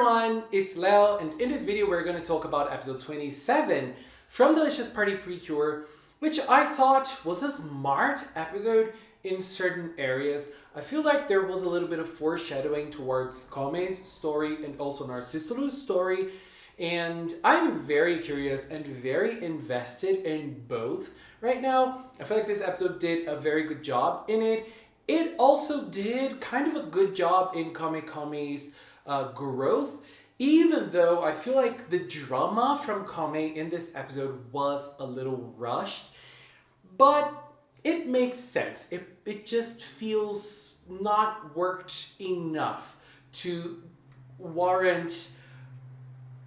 everyone, it's Lel, and in this video we're going to talk about episode 27 from Delicious Party PreCure, which I thought was a smart episode in certain areas. I feel like there was a little bit of foreshadowing towards Kome's story and also Narcisso's story, and I'm very curious and very invested in both right now. I feel like this episode did a very good job in it. It also did kind of a good job in Kame's growth, even though I feel like the drama from Kame in this episode was a little rushed, but it makes sense. It just feels not worked enough to warrant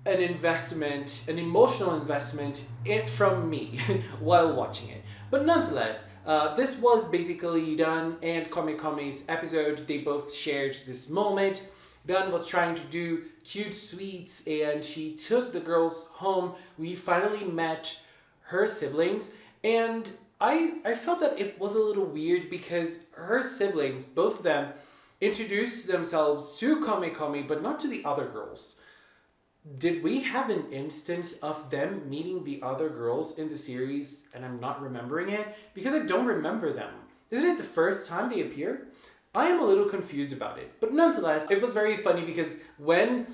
an investment, an emotional investment from me while watching it. But nonetheless, this was basically Yudan and Kame's episode. They both shared this moment. Yudan was trying to do cute sweets and she took the girls home. We finally met her siblings, and I felt that it was a little weird because her siblings, both of them, introduced themselves to Kame but not to the other girls. Did we have an instance of them meeting the other girls in the series and I'm not remembering it? Because I don't remember them. Isn't it the first time they appear? I am a little confused about it. But nonetheless, it was very funny because when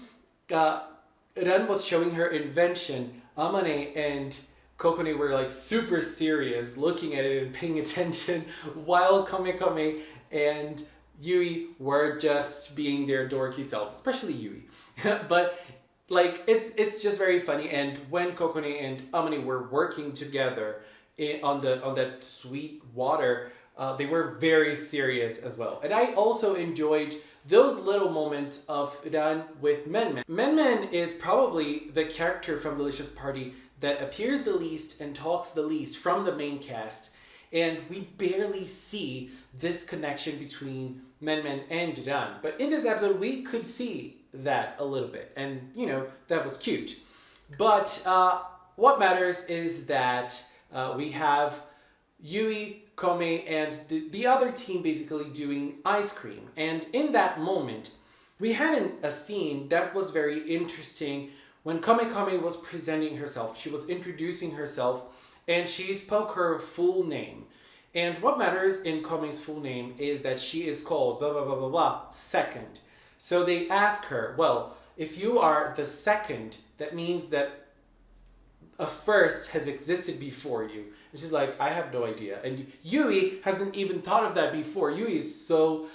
Ren was showing her invention, Amane and Kokone were like super serious, looking at it and paying attention, while Kame and Yui were just being their dorky selves, especially Yui. But like, it's just very funny. And when Kokone and Amane were working together on that sweet water, they were very serious as well. And I also enjoyed those little moments of Udan with Menmen. Menmen is probably the character from Delicious Party that appears the least and talks the least from the main cast. And we barely see this connection between Menmen and Udan. But in this episode, we could see that a little bit, and you know, that was cute. But what matters is that we have Yui, Kame, and the other team basically doing ice cream. And in that moment, we had a scene that was very interesting when Kame was presenting herself. She was introducing herself and she spoke her full name. And what matters in Kame's full name is that she is called blah blah blah blah blah second. So they ask her, well, if you are the second, that means that a first has existed before you. And she's like, I have no idea. And Yui hasn't even thought of that before. Yui is so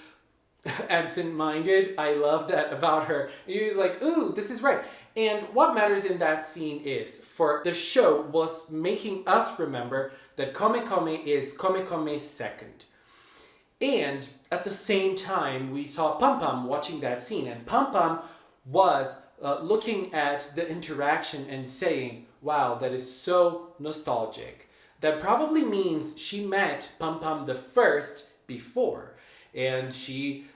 absent-minded. I love that about her. And Yui's like, ooh, this is right. And what matters in that scene is, for the show was making us remember that Kame is Kame's second. And at the same time, we saw Pam Pam watching that scene, and Pam Pam was looking at the interaction and saying, wow, that is so nostalgic. That probably means she met Pam Pam the first before, and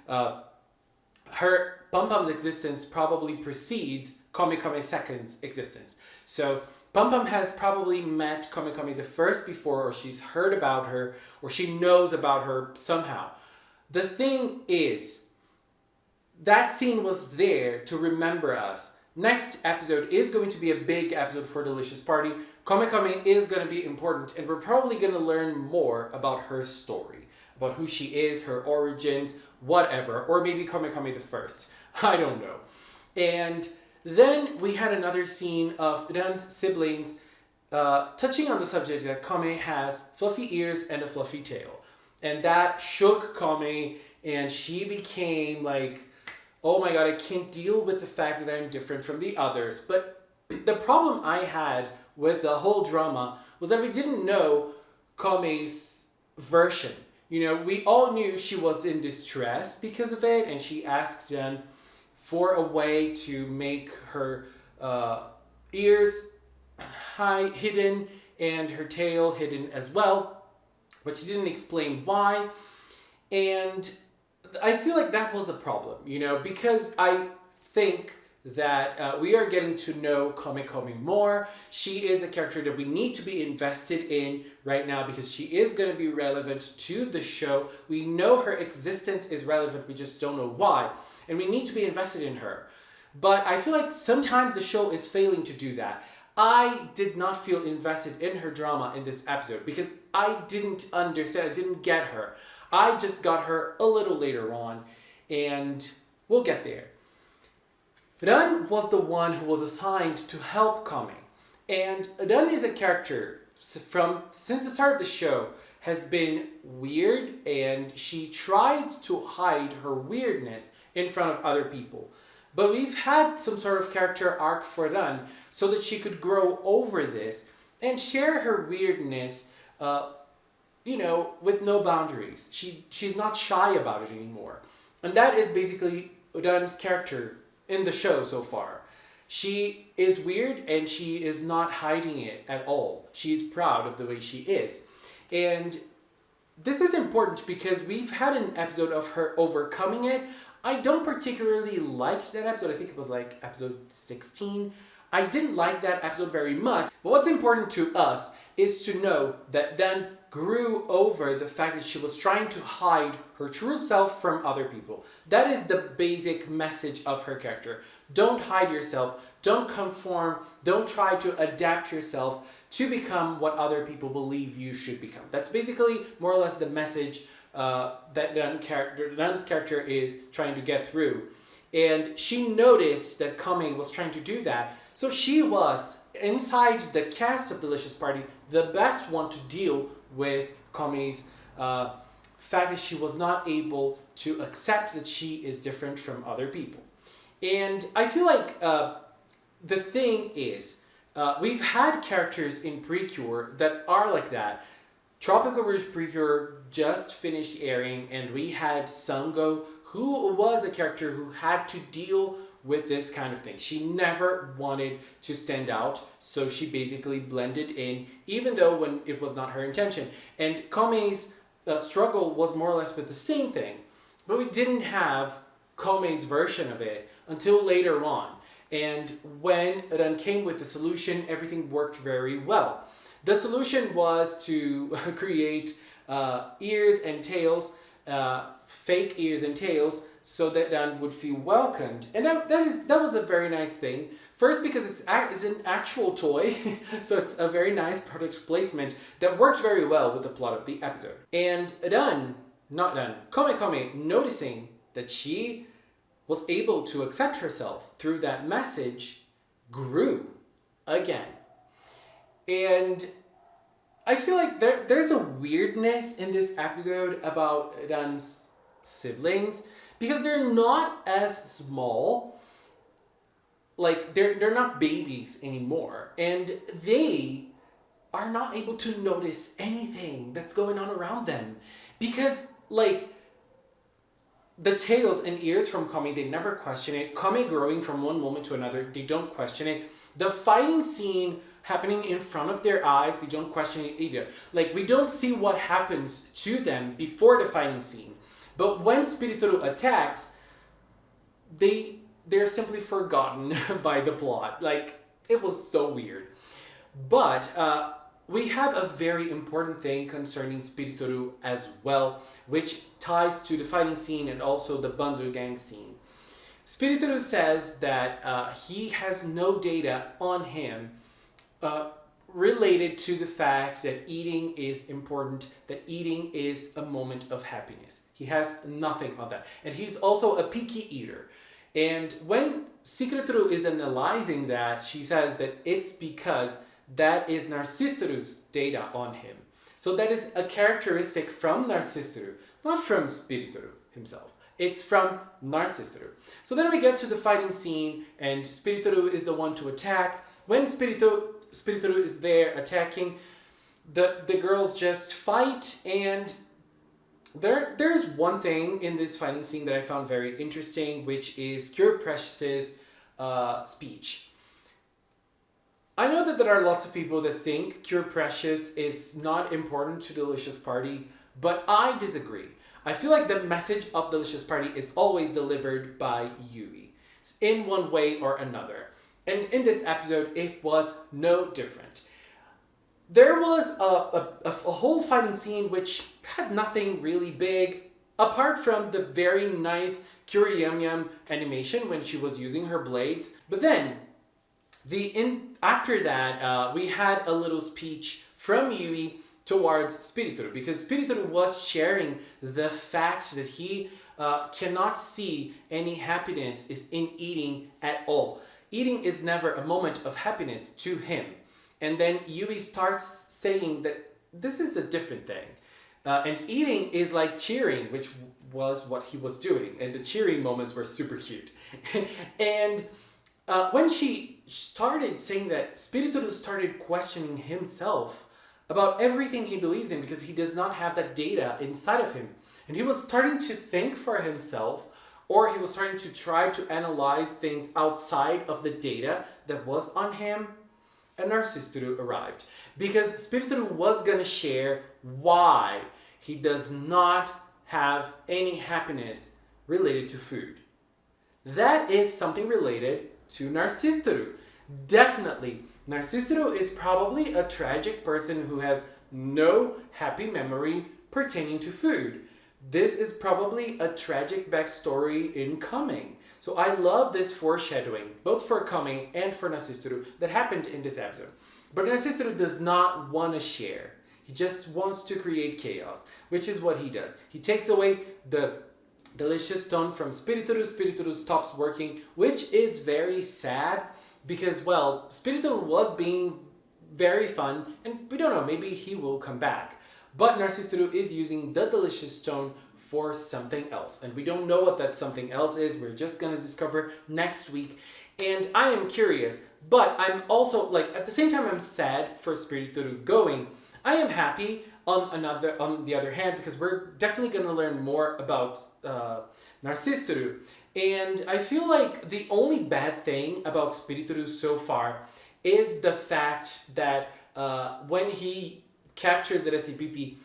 her Pam Pam's existence probably precedes Kame's second's existence. So Pam Pam has probably met Kame the first before, or she's heard about her, or she knows about her somehow. The thing is, that scene was there to remember us. Next episode is going to be a big episode for Delicious Party. Kame is going to be important, and we're probably going to learn more about her story, about who she is, her origins, whatever, or maybe Kame the first. I don't know. And then we had another scene of Udan's siblings touching on the subject that Kame has fluffy ears and a fluffy tail. And that shook Kame, and she became like, oh my god, I can't deal with the fact that I'm different from the others. But the problem I had with the whole drama was that we didn't know Kame's version. You know, we all knew she was in distress because of it, and she asked them for a way to make her ears hidden and her tail hidden as well, but she didn't explain why. And I feel like that was a problem, you know, because I think that we are getting to know Kame more. She is a character that we need to be invested in right now because she is going to be relevant to the show. We know her existence is relevant, we just don't know why. And we need to be invested in her. But I feel like sometimes the show is failing to do that. I did not feel invested in her drama in this episode because I didn't understand, I didn't get her. I just got her a little later on, and we'll get there. Ran was the one who was assigned to help Kame. And Ran is a character since the start of the show has been weird, and she tried to hide her weirdness in front of other people. But we've had some sort of character arc for Ran so that she could grow over this and share her weirdness, with no boundaries. She's not shy about it anymore. And that is basically Ran's character in the show so far. She is weird and she is not hiding it at all. She's proud of the way she is. And this is important because we've had an episode of her overcoming it. I don't particularly like that episode. I think it was like episode 16. I didn't like that episode very much. But what's important to us is to know that Dan grew over the fact that she was trying to hide her true self from other people. That is the basic message of her character. Don't hide yourself. Don't conform. Don't try to adapt yourself to become what other people believe you should become. That's basically more or less the message that Dan's character is trying to get through. And she noticed that Kame was trying to do that. So she was, inside the cast of Delicious Party, the best one to deal with Kame's fact that she was not able to accept that she is different from other people. And I feel like the thing is, we've had characters in PreCure that are like that. Tropical-Rouge PreCure just finished airing, and we had Sango, who was a character who had to deal with this kind of thing. She never wanted to stand out, so she basically blended in, even though when it was not her intention. And Kame's struggle was more or less with the same thing, but we didn't have Kame's version of it until later on. And when Ran came with the solution, everything worked very well. The solution was to create ears and tails, fake ears and tails, so that Dan would feel welcomed. And that was a very nice thing. First, because it's an actual toy, so it's a very nice product placement that worked very well with the plot of the episode. And Kame, noticing that she was able to accept herself through that message, grew again. And I feel like there's a weirdness in this episode about Ran's siblings because they're not as small. Like, they're not babies anymore. And they are not able to notice anything that's going on around them. Because, like, the tails and ears from Kame, they never question it. Kame growing from one moment to another, they don't question it. The fighting scene happening in front of their eyes, they don't question it either. Like, we don't see what happens to them before the fighting scene. But when Spiritoru attacks, they're simply forgotten by the plot. Like, it was so weird. But we have a very important thing concerning Spiritoru as well, which ties to the fighting scene and also the Bandu gang scene. Spiritoru says that he has no data on him related to the fact that eating is important, that eating is a moment of happiness. He has nothing on that. And he's also a picky eater. And when Secreturu is analyzing that, she says that it's because that is Narcistoru's data on him. So that is a characteristic from Narcistoru, not from Spiritoru himself. It's from Narcistoru. So then we get to the fighting scene, and Spiritoru is the one to attack. When Spiritoru is there attacking, the girls just fight, and there's one thing in this fighting scene that I found very interesting, which is Cure Precious's speech. I know that there are lots of people that think Cure Precious is not important to Delicious Party, but I disagree. I feel like the message of Delicious Party is always delivered by Yui, in one way or another. And in this episode, it was no different. There was a whole fighting scene which had nothing really big. apart from the very nice Kyuri Yum Yum animation when she was using her blades. But then, after that, we had a little speech from Yui towards Spiritoru, because Spiritoru was sharing the fact that he cannot see any happiness is in eating at all. Eating is never a moment of happiness to him. And then Yui starts saying that this is a different thing. And eating is like cheering, which was what he was doing. And the cheering moments were super cute. And when she started saying that, Spiritoru started questioning himself about everything he believes in, because he does not have that data inside of him. And he was starting to think for himself, or he was starting to try to analyze things outside of the data that was on him. And Narcissistor arrived, because Spiritoru was going to share why he does not have any happiness related to food. That is something related to Narcissistor. Definitely, Narcissistor is probably a tragic person who has no happy memory pertaining to food. This is probably a tragic backstory in Kame. So I love this foreshadowing, both for Kame and for Narcissistor, that happened in this episode. But Narcissistor does not want to share. He just wants to create chaos, which is what he does. He takes away the delicious stone from Spiritoru. Spiritoru stops working, which is very sad, because, well, Spiritoru was being very fun, and we don't know, maybe he will come back. But Narcissistor is using the delicious stone for something else. And we don't know what that something else is. We're just going to discover next week. And I am curious, but I'm also, like, at the same time I'm sad for Spiritoru going. I am happy on the other hand, because we're definitely going to learn more about Narcissistor. And I feel like the only bad thing about Spiritoru so far is the fact that when he captures the recipe,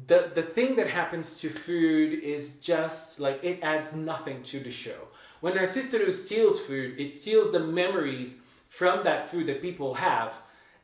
the thing that happens to food is just like, it adds nothing to the show. When Narcissistor steals food, it steals the memories from that food that people have,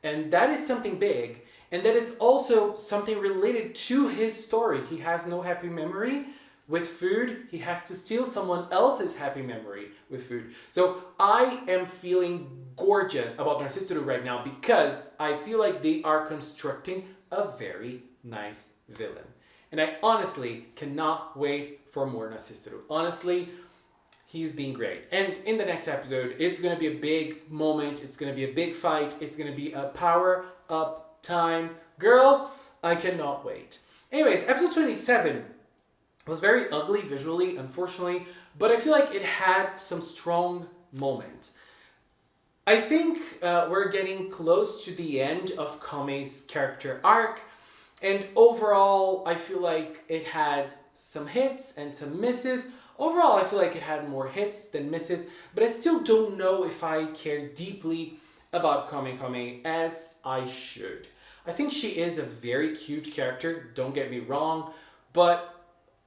and that is something big, and that is also something related to his story. He has no happy memory with food. He has to steal someone else's happy memory with food. So I am feeling gorgeous about Narcissistor right now, because I feel like they are constructing a very nice villain. And I honestly cannot wait for more Narcissistor. Honestly, he's being great. And in the next episode, it's going to be a big moment. It's going to be a big fight. It's going to be a power up time. Girl, I cannot wait. Anyways, episode 27 was very ugly visually, unfortunately, but I feel like it had some strong moments. I think we're getting close to the end of Kame's character arc, and overall I feel like it had some hits and some misses. Overall I feel like it had more hits than misses, but I still don't know if I care deeply about Kame as I should. I think she is a very cute character, don't get me wrong, but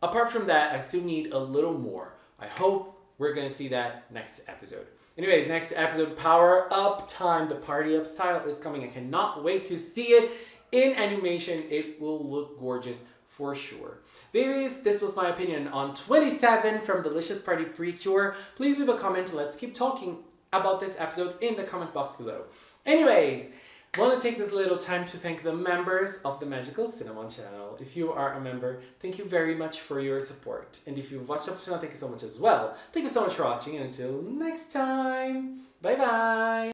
apart from that, I still need a little more. I hope we're going to see that next episode. Anyways, next episode, Power Up Time. The Party Up style is coming. I cannot wait to see it in animation. It will look gorgeous for sure. Babies, this was my opinion on 27 from Delicious Party PreCure. Please leave a comment. Let's keep talking about this episode in the comment box below. Anyways, want to take this little time to thank the members of the Magical Cinnamon channel. If you are a member, thank you very much for your support. And if you've watched up to the channel, thank you so much as well. Thank you so much for watching, and until next time, bye bye!